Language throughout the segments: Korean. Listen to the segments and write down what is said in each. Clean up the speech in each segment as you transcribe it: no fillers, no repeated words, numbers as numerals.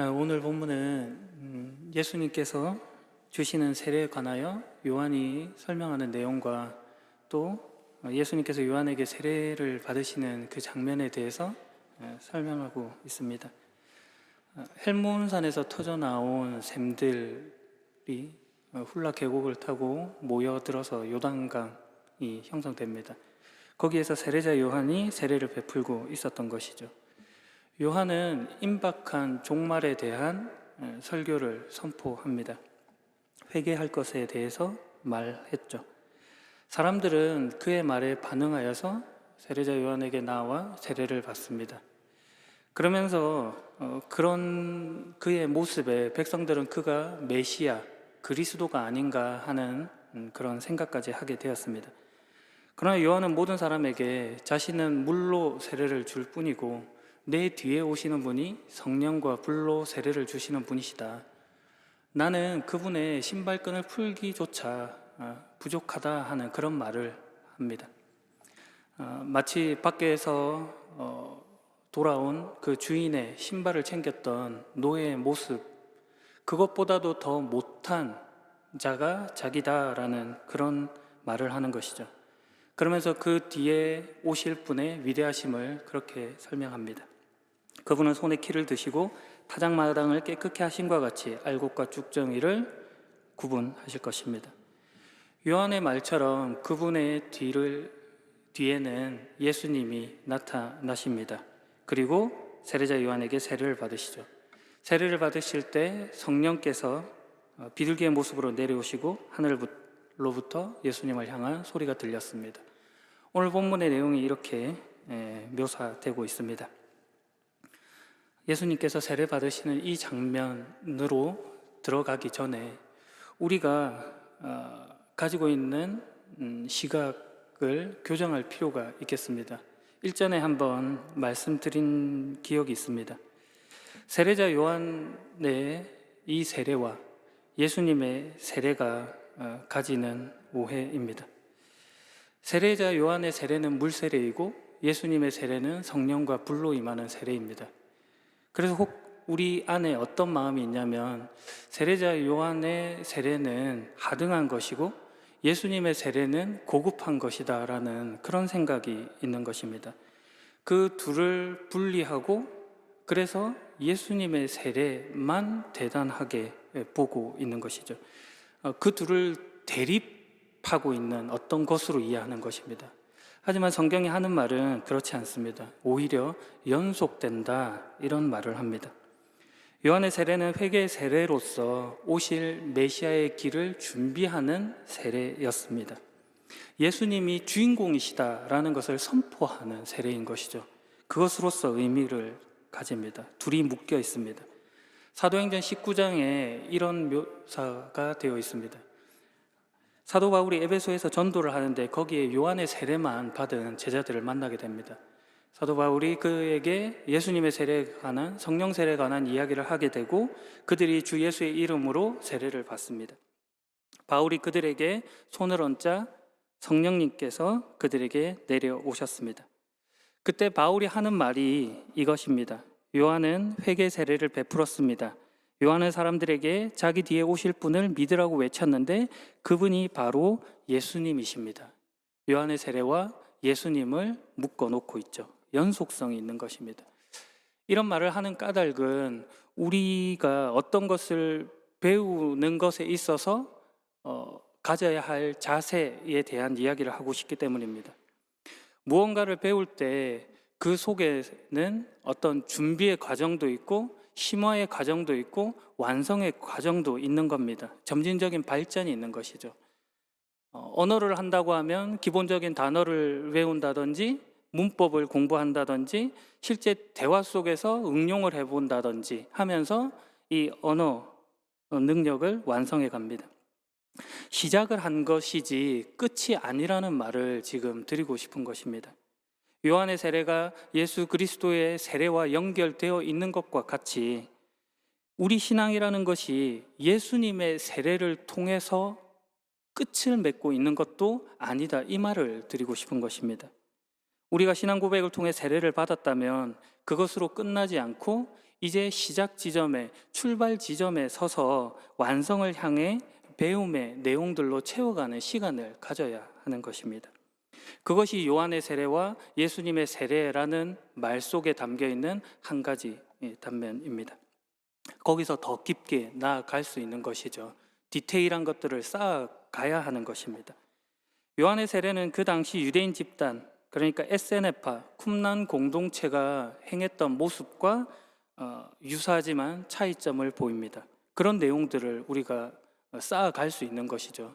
오늘 본문은 예수님께서 주시는 세례에 관하여 요한이 설명하는 내용과 또 예수님께서 요한에게 세례를 받으시는 그 장면에 대해서 설명하고 있습니다. 헬몬산에서 터져 나온 샘들이 훌라 계곡을 타고 모여들어서 요단강이 형성됩니다. 거기에서 세례자 요한이 세례를 베풀고 있었던 것이죠. 요한은 임박한 종말에 대한 설교를 선포합니다. 회개할 것에 대해서 말했죠. 사람들은 그의 말에 반응하여서 세례자 요한에게 나와 세례를 받습니다. 그러면서 그런 그의 모습에 백성들은 그가 메시아, 그리스도가 아닌가 하는 그런 생각까지 하게 되었습니다. 그러나 요한은 모든 사람에게 자신은 물로 세례를 줄 뿐이고 내 뒤에 오시는 분이 성령과 불로 세례를 주시는 분이시다. 나는 그분의 신발끈을 풀기조차 부족하다 하는 그런 말을 합니다. 마치 밖에서 돌아온 그 주인의 신발을 챙겼던 노예의 모습, 그것보다도 더 못한 자가 자기다라는 그런 말을 하는 것이죠. 그러면서 그 뒤에 오실 분의 위대하심을 그렇게 설명합니다. 그분은 손에 키를 드시고 타작마당을 깨끗게 하심과 같이 알곡과 쭉정이를 구분하실 것입니다. 요한의 말처럼 그분의 뒤에는 예수님이 나타나십니다. 그리고 세례자 요한에게 세례를 받으시죠. 세례를 받으실 때 성령께서 비둘기의 모습으로 내려오시고 하늘로부터 예수님을 향한 소리가 들렸습니다. 오늘 본문의 내용이 이렇게 묘사되고 있습니다. 예수님께서 세례 받으시는 이 장면으로 들어가기 전에 우리가 가지고 있는 시각을 교정할 필요가 있겠습니다. 일전에 한번 말씀드린 기억이 있습니다. 세례자 요한의 이 세례와 예수님의 세례가 가지는 오해입니다. 세례자 요한의 세례는 물 세례이고 예수님의 세례는 성령과 불로 임하는 세례입니다. 그래서 혹 우리 안에 어떤 마음이 있냐면 세례자 요한의 세례는 하등한 것이고 예수님의 세례는 고급한 것이다 라는 그런 생각이 있는 것입니다. 그 둘을 분리하고 그래서 예수님의 세례만 대단하게 보고 있는 것이죠. 그 둘을 대립하고 있는 어떤 것으로 이해하는 것입니다. 하지만 성경이 하는 말은 그렇지 않습니다. 오히려 연속된다 이런 말을 합니다. 요한의 세례는 회개의 세례로서 오실 메시아의 길을 준비하는 세례였습니다. 예수님이 주인공이시다라는 것을 선포하는 세례인 것이죠. 그것으로서 의미를 가집니다. 둘이 묶여 있습니다. 사도행전 19장에 이런 묘사가 되어 있습니다. 사도 바울이 에베소에서 전도를 하는데 거기에 요한의 세례만 받은 제자들을 만나게 됩니다. 사도 바울이 그에게 예수님의 세례에 관한 성령 세례에 관한 이야기를 하게 되고 그들이 주 예수의 이름으로 세례를 받습니다. 바울이 그들에게 손을 얹자 성령님께서 그들에게 내려오셨습니다. 그때 바울이 하는 말이 이것입니다. 요한은 회개 세례를 베풀었습니다. 요한은 사람들에게 자기 뒤에 오실 분을 믿으라고 외쳤는데 그분이 바로 예수님이십니다. 요한의 세례와 예수님을 묶어놓고 있죠. 연속성이 있는 것입니다. 이런 말을 하는 까닭은 우리가 어떤 것을 배우는 것에 있어서 가져야 할 자세에 대한 이야기를 하고 싶기 때문입니다. 무언가를 배울 때 그 속에는 어떤 준비의 과정도 있고 심화의 과정도 있고 완성의 과정도 있는 겁니다. 점진적인 발전이 있는 것이죠. 언어를 한다고 하면 기본적인 단어를 외운다든지 문법을 공부한다든지 실제 대화 속에서 응용을 해본다든지 하면서 이 언어 능력을 완성해 갑니다. 시작을 한 것이지 끝이 아니라는 말을 지금 드리고 싶은 것입니다. 요한의 세례가 예수 그리스도의 세례와 연결되어 있는 것과 같이 우리 신앙이라는 것이 예수님의 세례를 통해서 끝을 맺고 있는 것도 아니다 이 말을 드리고 싶은 것입니다. 우리가 신앙 고백을 통해 세례를 받았다면 그것으로 끝나지 않고 이제 시작 지점에, 출발 지점에 서서 완성을 향해 배움의 내용들로 채워가는 시간을 가져야 하는 것입니다. 그것이 요한의 세례와 예수님의 세례라는 말 속에 담겨 있는 한 가지 단면입니다. 거기서 더 깊게 나아갈 수 있는 것이죠. 디테일한 것들을 쌓아가야 하는 것입니다. 요한의 세례는 그 당시 유대인 집단, 그러니까 에세네파, 쿰란 공동체가 행했던 모습과 유사하지만 차이점을 보입니다. 그런 내용들을 우리가 쌓아갈 수 있는 것이죠.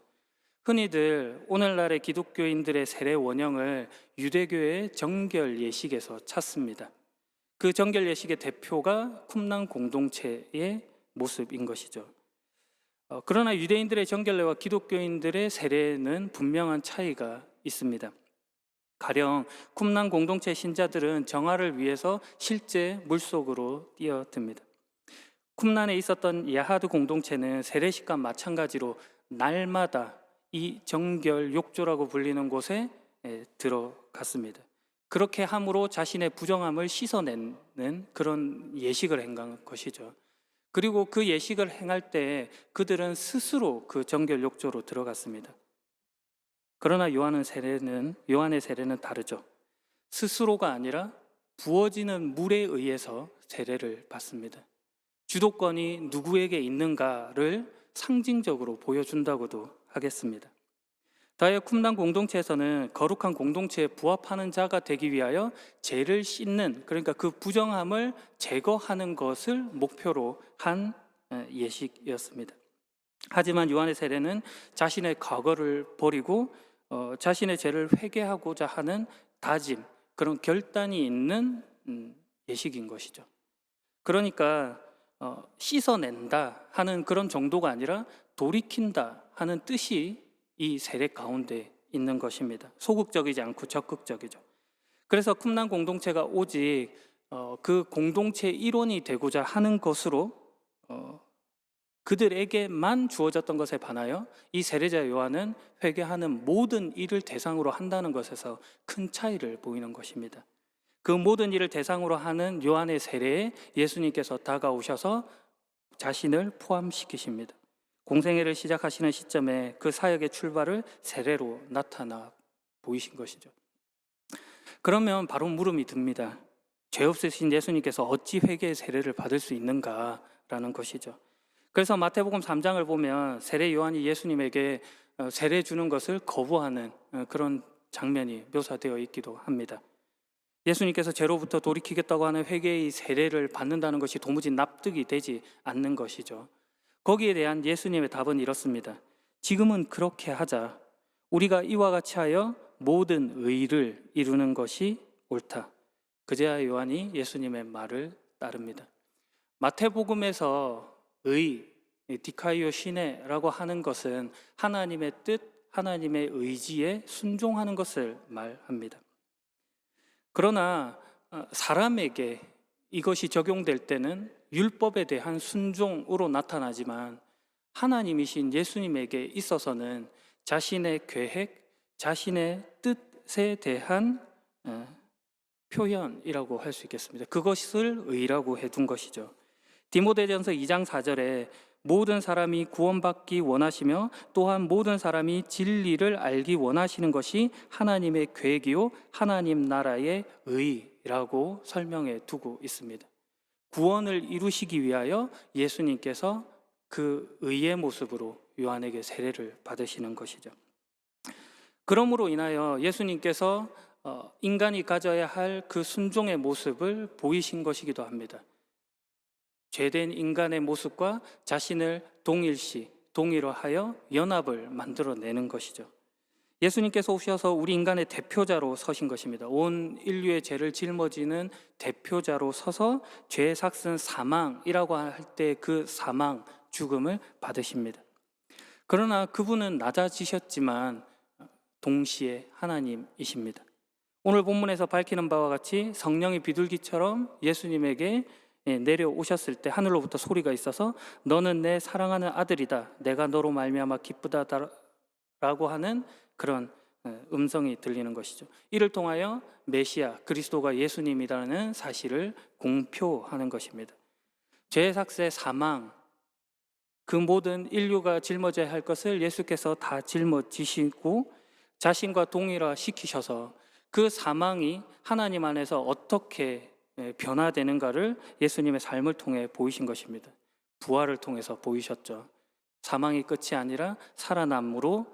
흔히들 오늘날의 기독교인들의 세례 원형을 유대교의 정결 예식에서 찾습니다. 그 정결 예식의 대표가 쿰란 공동체의 모습인 것이죠. 그러나 유대인들의 정결례와 기독교인들의 세례는 분명한 차이가 있습니다. 가령 쿰란 공동체 신자들은 정화를 위해서 실제 물속으로 뛰어듭니다. 쿰란에 있었던 야하드 공동체는 세례식과 마찬가지로 날마다 이 정결 욕조라고 불리는 곳에 들어갔습니다. 그렇게 함으로 자신의 부정함을 씻어내는 그런 예식을 행한 것이죠. 그리고 그 예식을 행할 때 그들은 스스로 그 정결 욕조로 들어갔습니다. 그러나 요한의 세례는 다르죠. 스스로가 아니라 부어지는 물에 의해서 세례를 받습니다. 주도권이 누구에게 있는가를 상징적으로 보여준다고도 하겠습니다. 다이어 쿰란 공동체에서는 거룩한 공동체에 부합하는 자가 되기 위하여 죄를 씻는, 그러니까 그 부정함을 제거하는 것을 목표로 한 예식이었습니다. 하지만 요한의 세례는 자신의 과거를 버리고 자신의 죄를 회개하고자 하는 다짐, 그런 결단이 있는 예식인 것이죠. 그러니까 씻어낸다 하는 그런 정도가 아니라 돌이킨다 하는 뜻이 이 세례 가운데 있는 것입니다. 소극적이지 않고 적극적이죠. 그래서 쿰란 공동체가 오직 그 공동체 일원이 되고자 하는 것으로 그들에게만 주어졌던 것에 반하여 이 세례자 요한은 회개하는 모든 일을 대상으로 한다는 것에서 큰 차이를 보이는 것입니다. 그 모든 일을 대상으로 하는 요한의 세례에 예수님께서 다가오셔서 자신을 포함시키십니다. 공생애를 시작하시는 시점에 그 사역의 출발을 세례로 나타나 보이신 것이죠. 그러면 바로 물음이 듭니다. 죄 없으신 예수님께서 어찌 회개의 세례를 받을 수 있는가라는 것이죠. 그래서 마태복음 3장을 보면 세례 요한이 예수님에게 세례 주는 것을 거부하는 그런 장면이 묘사되어 있기도 합니다. 예수님께서 죄로부터 돌이키겠다고 하는 회개의 세례를 받는다는 것이 도무지 납득이 되지 않는 것이죠. 거기에 대한 예수님의 답은 이렇습니다. 지금은 그렇게 하자. 우리가 이와 같이 하여 모든 의를 이루는 것이 옳다. 그제야 요한이 예수님의 말을 따릅니다. 마태복음에서 의, 디카이오 시네라고 하는 것은 하나님의 뜻, 하나님의 의지에 순종하는 것을 말합니다. 그러나 사람에게 이것이 적용될 때는 율법에 대한 순종으로 나타나지만 하나님이신 예수님에게 있어서는 자신의 계획, 자신의 뜻에 대한 표현이라고 할 수 있겠습니다. 그것을 의라고 해둔 것이죠. 디모데전서 2장 4절에 모든 사람이 구원받기 원하시며 또한 모든 사람이 진리를 알기 원하시는 것이 하나님의 계획이요 하나님 나라의 의라고 설명해 두고 있습니다. 구원을 이루시기 위하여 예수님께서 그 의의 모습으로 요한에게 세례를 받으시는 것이죠. 그러므로 인하여 예수님께서 인간이 가져야 할 그 순종의 모습을 보이신 것이기도 합니다. 죄된 인간의 모습과 자신을 동일화하여 연합을 만들어내는 것이죠. 예수님께서 오셔서 우리 인간의 대표자로 서신 것입니다. 온 인류의 죄를 짊어지는 대표자로 서서 죄의 삭슨 사망이라고 할 때 그 사망, 죽음을 받으십니다. 그러나 그분은 낮아지셨지만 동시에 하나님이십니다. 오늘 본문에서 밝히는 바와 같이 성령이 비둘기처럼 예수님에게 내려오셨을 때 하늘로부터 소리가 있어서 너는 내 사랑하는 아들이다. 내가 너로 말미암아 기쁘다라고 하는 그런 음성이 들리는 것이죠. 이를 통하여 메시아 그리스도가 예수님이라는 사실을 공표하는 것입니다. 죄의 삭세, 사망, 그 모든 인류가 짊어져야 할 것을 예수께서 다 짊어지시고 자신과 동일화시키셔서 그 사망이 하나님 안에서 어떻게 변화되는가를 예수님의 삶을 통해 보이신 것입니다. 부활을 통해서 보이셨죠. 사망이 끝이 아니라 살아남으로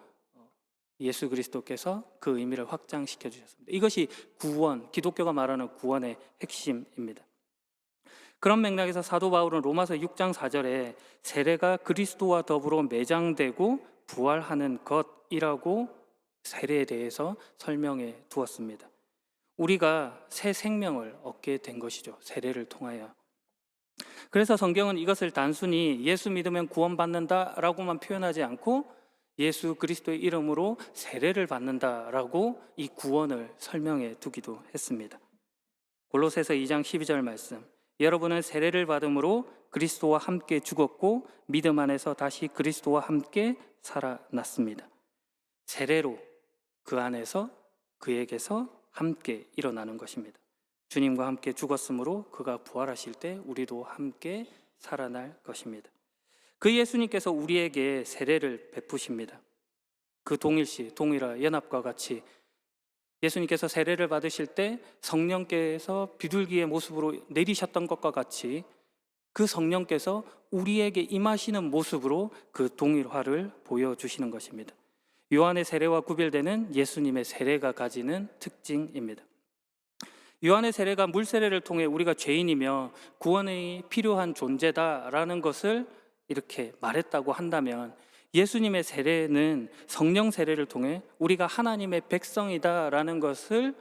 예수 그리스도께서 그 의미를 확장시켜 주셨습니다. 이것이 구원, 기독교가 말하는 구원의 핵심입니다. 그런 맥락에서 사도 바울은 로마서 6장 4절에 세례가 그리스도와 더불어 매장되고 부활하는 것이라고 세례에 대해서 설명해 두었습니다. 우리가 새 생명을 얻게 된 것이죠. 세례를 통하여. 그래서 성경은 이것을 단순히 예수 믿으면 구원받는다라고만 표현하지 않고 예수 그리스도의 이름으로 세례를 받는다라고 이 구원을 설명해 두기도 했습니다. 골로새서 2장 12절 말씀, 여러분은 세례를 받음으로 그리스도와 함께 죽었고 믿음 안에서 다시 그리스도와 함께 살아났습니다. 세례로 그 안에서 그에게서 함께 일어나는 것입니다. 주님과 함께 죽었으므로 그가 부활하실 때 우리도 함께 살아날 것입니다. 그 예수님께서 우리에게 세례를 베푸십니다. 그 동일시, 동일화, 연합과 같이 예수님께서 세례를 받으실 때 성령께서 비둘기의 모습으로 내리셨던 것과 같이 그 성령께서 우리에게 임하시는 모습으로 그 동일화를 보여주시는 것입니다. 요한의 세례와 구별되는 예수님의 세례가 가지는 특징입니다. 요한의 세례가 물 세례를 통해 우리가 죄인이며 구원이 필요한 존재다라는 것을 이렇게 말했다고 한다면 예수님의 세례는 성령 세례를 통해 우리가 하나님의 백성이다라는 것을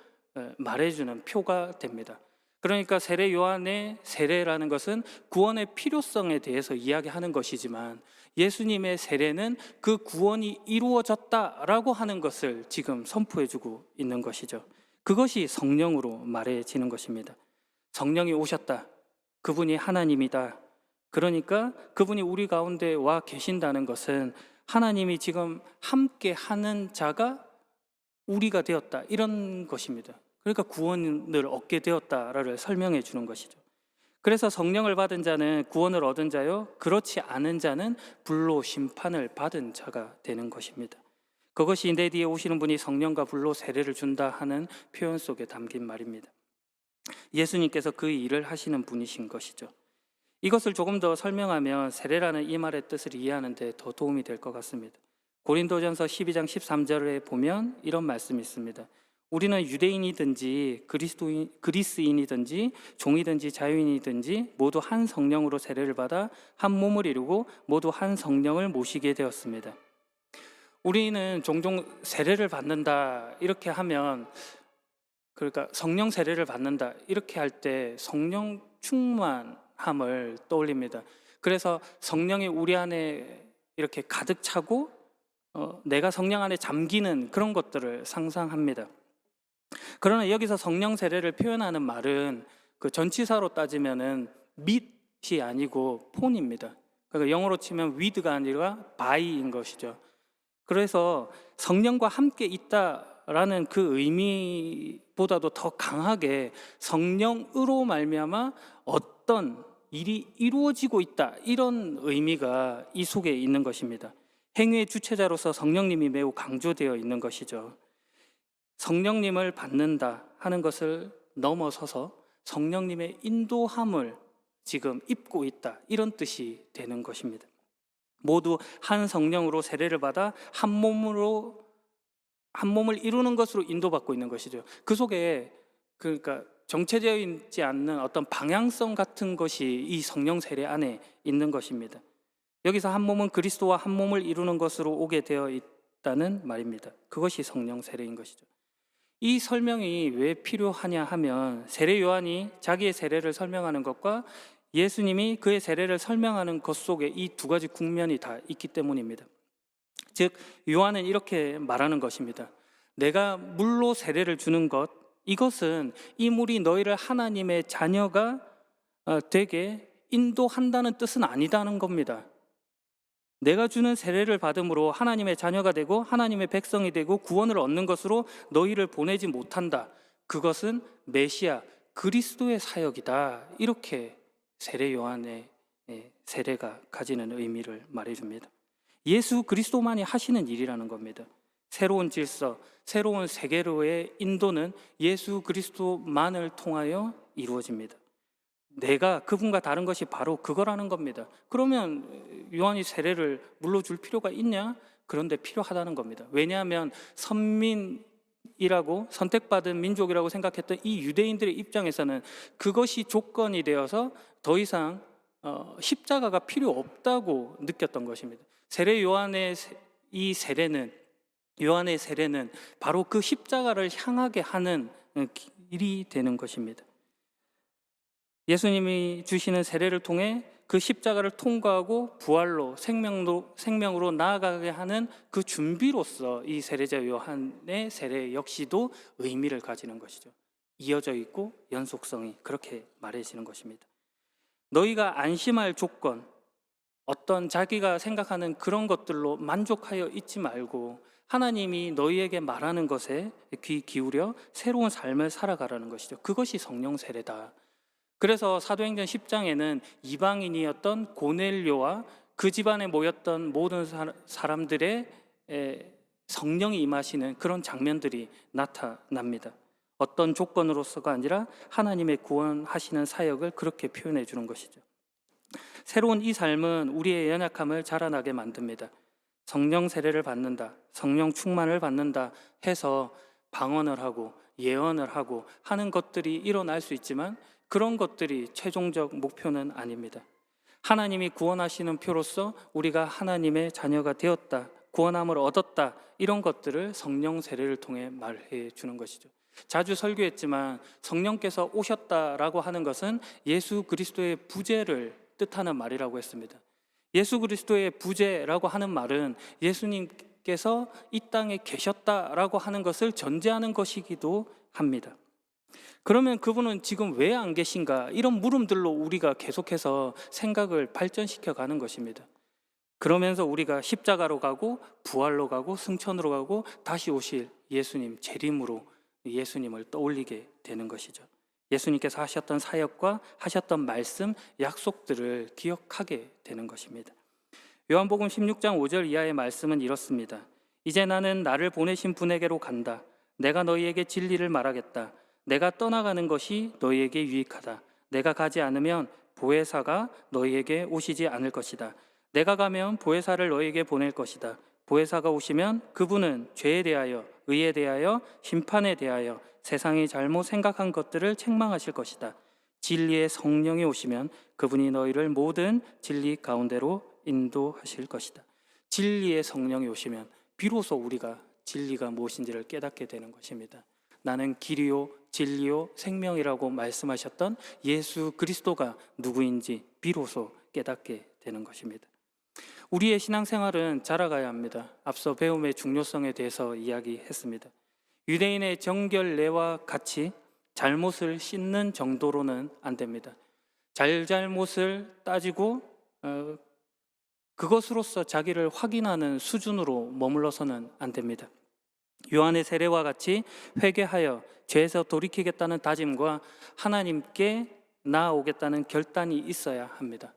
말해주는 표가 됩니다. 그러니까 세례 요한의 세례라는 것은 구원의 필요성에 대해서 이야기하는 것이지만 예수님의 세례는 그 구원이 이루어졌다라고 하는 것을 지금 선포해주고 있는 것이죠. 그것이 성령으로 말해지는 것입니다. 성령이 오셨다. 그분이 하나님이다. 그러니까 그분이 우리 가운데 와 계신다는 것은 하나님이 지금 함께 하는 자가 우리가 되었다. 이런 것입니다. 그러니까 구원을 얻게 되었다를 설명해 주는 것이죠. 그래서 성령을 받은 자는 구원을 얻은 자요, 그렇지 않은 자는 불로 심판을 받은 자가 되는 것입니다. 그것이 내 뒤에 오시는 분이 성령과 불로 세례를 준다 하는 표현 속에 담긴 말입니다. 예수님께서 그 일을 하시는 분이신 것이죠. 이것을 조금 더 설명하면 세례라는 이 말의 뜻을 이해하는 데 더 도움이 될 것 같습니다. 고린도전서 12장 13절에 보면 이런 말씀이 있습니다. 우리는 유대인이든지 그리스인이든지 종이든지 자유인이든지 모두 한 성령으로 세례를 받아 한 몸을 이루고 모두 한 성령을 모시게 되었습니다. 우리는 종종 세례를 받는다 이렇게 하면, 그러니까 성령 세례를 받는다 이렇게 할 때 성령 충만함을 떠올립니다. 그래서 성령이 우리 안에 이렇게 가득 차고 내가 성령 안에 잠기는 그런 것들을 상상합니다. 그러나 여기서 성령 세례를 표현하는 말은 그 전치사로 따지면은 mit이 아니고 폰입니다. 그러니까 영어로 치면 with가 아니라 by인 것이죠. 그래서 성령과 함께 있다라는 그 의미보다도 더 강하게 성령으로 말미암아 어떤 일이 이루어지고 있다, 이런 의미가 이 속에 있는 것입니다. 행위의 주체자로서 성령님이 매우 강조되어 있는 것이죠. 성령님을 받는다 하는 것을 넘어서서 성령님의 인도함을 지금 입고 있다, 이런 뜻이 되는 것입니다. 모두 한 성령으로 세례를 받아 한 몸을 이루는 것으로 인도받고 있는 것이죠. 그 속에 그러니까 정체되어 있지 않는 어떤 방향성 같은 것이 이 성령 세례 안에 있는 것입니다. 여기서 한 몸은 그리스도와 한 몸을 이루는 것으로 오게 되어 있다는 말입니다. 그것이 성령 세례인 것이죠. 이 설명이 왜 필요하냐 하면 세례 요한이 자기의 세례를 설명하는 것과 예수님이 그의 세례를 설명하는 것 속에 이 두 가지 국면이 다 있기 때문입니다. 즉 요한은 이렇게 말하는 것입니다. 내가 물로 세례를 주는 것, 이것은 이 물이 너희를 하나님의 자녀가 되게 인도한다는 뜻은 아니다는 겁니다. 내가 주는 세례를 받음으로 하나님의 자녀가 되고 하나님의 백성이 되고 구원을 얻는 것으로 너희를 보내지 못한다. 그것은 메시아 그리스도의 사역이다. 이렇게 세례 요한의 세례가 가지는 의미를 말해줍니다. 예수 그리스도만이 하시는 일이라는 겁니다. 새로운 질서, 새로운 세계로의 인도는 예수 그리스도만을 통하여 이루어집니다. 내가 그분과 다른 것이 바로 그거라는 겁니다. 그러면 요한이 세례를 물러줄 필요가 있냐? 그런데 필요하다는 겁니다. 왜냐하면 선민이라고 선택받은 민족이라고 생각했던 이 유대인들의 입장에서는 그것이 조건이 되어서 더 이상 십자가가 필요 없다고 느꼈던 것입니다. 세례 요한의 이 세례는, 요한의 세례는 바로 그 십자가를 향하게 하는 길이 되는 것입니다. 예수님이 주시는 세례를 통해 그 십자가를 통과하고 부활로 생명으로 나아가게 하는 그 준비로서 이 세례자 요한의 세례 역시도 의미를 가지는 것이죠. 이어져 있고 연속성이 그렇게 말해지는 것입니다. 너희가 안심할 조건, 어떤 자기가 생각하는 그런 것들로 만족하여 있지 말고 하나님이 너희에게 말하는 것에 귀 기울여 새로운 삶을 살아가라는 것이죠. 그것이 성령 세례다. 그래서 사도행전 10장에는 이방인이었던 고넬료와 그 집안에 모였던 모든 사람들의 성령이 임하시는 그런 장면들이 나타납니다. 어떤 조건으로서가 아니라 하나님의 구원하시는 사역을 그렇게 표현해 주는 것이죠. 새로운 이 삶은 우리의 연약함을 자라나게 만듭니다. 성령 세례를 받는다, 성령 충만을 받는다 해서 방언을 하고 예언을 하고 하는 것들이 일어날 수 있지만 그런 것들이 최종적 목표는 아닙니다. 하나님이 구원하시는 표로서 우리가 하나님의 자녀가 되었다, 구원함을 얻었다, 이런 것들을 성령 세례를 통해 말해 주는 것이죠. 자주 설교했지만 성령께서 오셨다라고 하는 것은 예수 그리스도의 부재를 뜻하는 말이라고 했습니다. 예수 그리스도의 부재라고 하는 말은 예수님께서 이 땅에 계셨다라고 하는 것을 전제하는 것이기도 합니다. 그러면 그분은 지금 왜 안 계신가? 이런 물음들로 우리가 계속해서 생각을 발전시켜 가는 것입니다. 그러면서 우리가 십자가로 가고 부활로 가고 승천으로 가고 다시 오실 예수님 재림으로 예수님을 떠올리게 되는 것이죠. 예수님께서 하셨던 사역과 하셨던 말씀, 약속들을 기억하게 되는 것입니다. 요한복음 16장 5절 이하의 말씀은 이렇습니다. 이제 나는 나를 보내신 분에게로 간다. 내가 너희에게 진리를 말하겠다. 내가 떠나가는 것이 너희에게 유익하다. 내가 가지 않으면 보혜사가 너희에게 오시지 않을 것이다. 내가 가면 보혜사를 너희에게 보낼 것이다. 보혜사가 오시면 그분은 죄에 대하여, 의에 대하여, 심판에 대하여 세상이 잘못 생각한 것들을 책망하실 것이다. 진리의 성령이 오시면 그분이 너희를 모든 진리 가운데로 인도하실 것이다. 진리의 성령이 오시면 비로소 우리가 진리가 무엇인지를 깨닫게 되는 것입니다. 나는 길이요 진리요 생명이라고 말씀하셨던 예수 그리스도가 누구인지 비로소 깨닫게 되는 것입니다. 우리의 신앙생활은 자라가야 합니다. 앞서 배움의 중요성에 대해서 이야기했습니다. 유대인의 정결례와 같이 잘못을 씻는 정도로는 안 됩니다. 잘못을 따지고 그것으로서 자기를 확인하는 수준으로 머물러서는 안 됩니다. 요한의 세례와 같이 회개하여 죄에서 돌이키겠다는 다짐과 하나님께 나아오겠다는 결단이 있어야 합니다.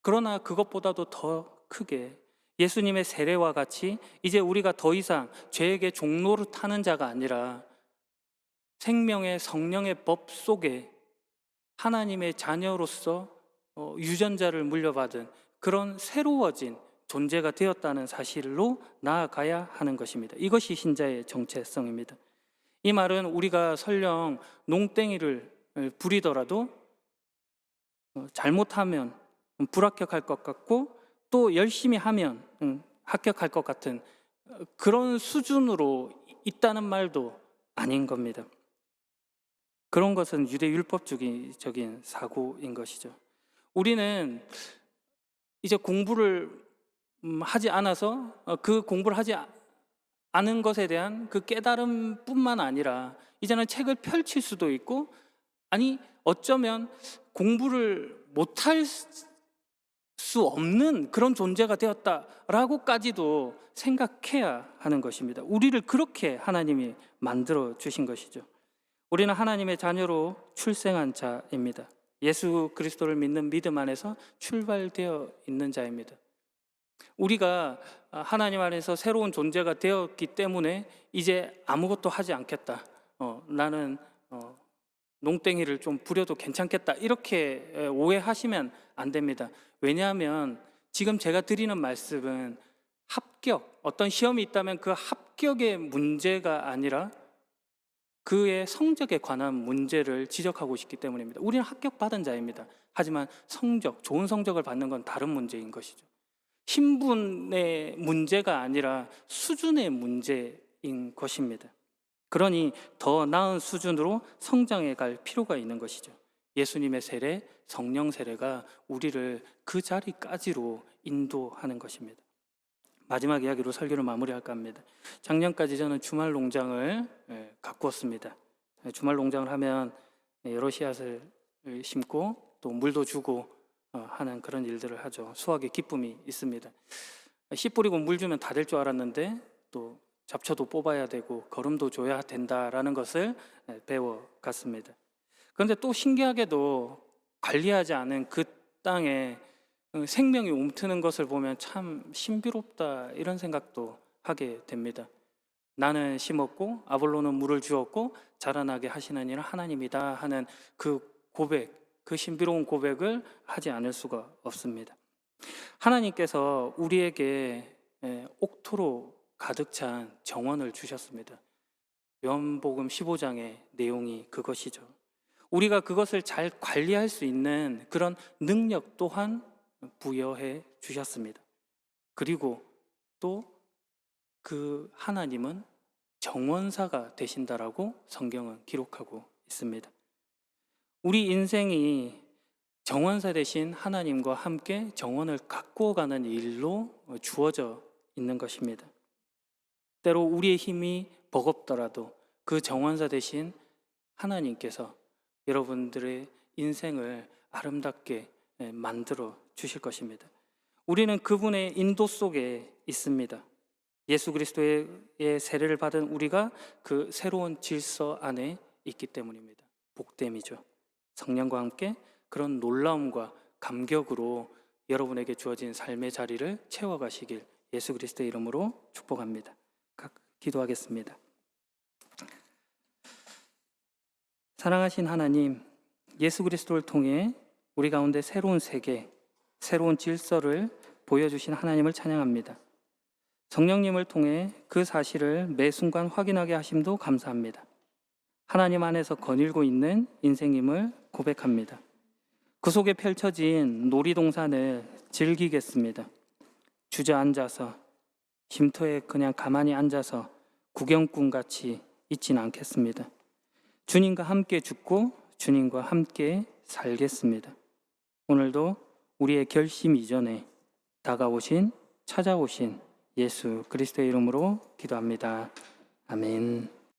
그러나 그것보다도 더 크게 예수님의 세례와 같이 이제 우리가 더 이상 죄에게 종로를 타는 자가 아니라 생명의 성령의 법 속에 하나님의 자녀로서 유전자를 물려받은 그런 새로워진 존재가 되었다는 사실로 나아가야 하는 것입니다. 이것이 신자의 정체성입니다. 이 말은 우리가 설령 농땡이를 부리더라도 잘못하면 불합격할 것 같고 또 열심히 하면 합격할 것 같은 그런 수준으로 있다는 말도 아닌 겁니다. 그런 것은 유대 율법주의적인 사고인 것이죠. 우리는 이제 공부를 하지 않아서 그 공부를 하지 않은 것에 대한 그 깨달음뿐만 아니라 이제는 책을 펼칠 수도 있고 아니 어쩌면 공부를 못할 수 없는 그런 존재가 되었다라고까지도 생각해야 하는 것입니다. 우리를 그렇게 하나님이 만들어 주신 것이죠. 우리는 하나님의 자녀로 출생한 자입니다. 예수 그리스도를 믿는 믿음 안에서 출발되어 있는 자입니다. 우리가 하나님 안에서 새로운 존재가 되었기 때문에 이제 아무것도 하지 않겠다. 나는 농땡이를 좀 부려도 괜찮겠다. 이렇게 오해하시면 안 됩니다. 왜냐하면 지금 제가 드리는 말씀은 합격, 어떤 시험이 있다면 그 합격의 문제가 아니라 그의 성적에 관한 문제를 지적하고 싶기 때문입니다. 우리는 합격받은 자입니다. 하지만 성적, 좋은 성적을 받는 건 다른 문제인 것이죠. 신분의 문제가 아니라 수준의 문제인 것입니다. 그러니 더 나은 수준으로 성장해 갈 필요가 있는 것이죠. 예수님의 세례, 성령 세례가 우리를 그 자리까지로 인도하는 것입니다. 마지막 이야기로 설교를 마무리할까 합니다. 작년까지 저는 주말 농장을 가꾸었습니다. 주말 농장을 하면 여러 씨앗을 심고 또 물도 주고 하는 그런 일들을 하죠. 수확의 기쁨이 있습니다. 씨 뿌리고 물 주면 다 될 줄 알았는데 또 잡초도 뽑아야 되고 거름도 줘야 된다라는 것을 배워갔습니다. 그런데 또 신기하게도 관리하지 않은 그 땅에 생명이 움트는 것을 보면 참 신비롭다 이런 생각도 하게 됩니다. 나는 심었고 아볼로는 물을 주었고 자라나게 하시는 이는 하나님이다 하는 그 고백, 그 신비로운 고백을 하지 않을 수가 없습니다. 하나님께서 우리에게 옥토로 가득 찬 정원을 주셨습니다. 요한복음 15장의 내용이 그것이죠. 우리가 그것을 잘 관리할 수 있는 그런 능력 또한 부여해 주셨습니다. 그리고 또 그 하나님은 정원사가 되신다라고 성경은 기록하고 있습니다. 우리 인생이 정원사 되신 하나님과 함께 정원을 가꾸어가는 일로 주어져 있는 것입니다. 때로 우리의 힘이 버겁더라도 그 정원사 되신 하나님께서 여러분들의 인생을 아름답게 만들어 주실 것입니다. 우리는 그분의 인도 속에 있습니다. 예수 그리스도의 세례를 받은 우리가 그 새로운 질서 안에 있기 때문입니다. 복됨이죠. 성령과 함께 그런 놀라움과 감격으로 여러분에게 주어진 삶의 자리를 채워가시길 예수 그리스도의 이름으로 축복합니다. 기도하겠습니다. 사랑하신 하나님, 예수 그리스도를 통해 우리 가운데 새로운 세계, 새로운 질서를 보여주신 하나님을 찬양합니다. 성령님을 통해 그 사실을 매 순간 확인하게 하심도 감사합니다. 하나님 안에서 거닐고 있는 인생임을 고백합니다. 그 속에 펼쳐진 놀이동산을 즐기겠습니다. 주저앉아서 쉼터에 그냥 가만히 앉아서 구경꾼같이 있진 않겠습니다. 주님과 함께 죽고 주님과 함께 살겠습니다. 오늘도 우리의 결심 이전에 다가오신, 찾아오신 예수 그리스도의 이름으로 기도합니다. 아멘.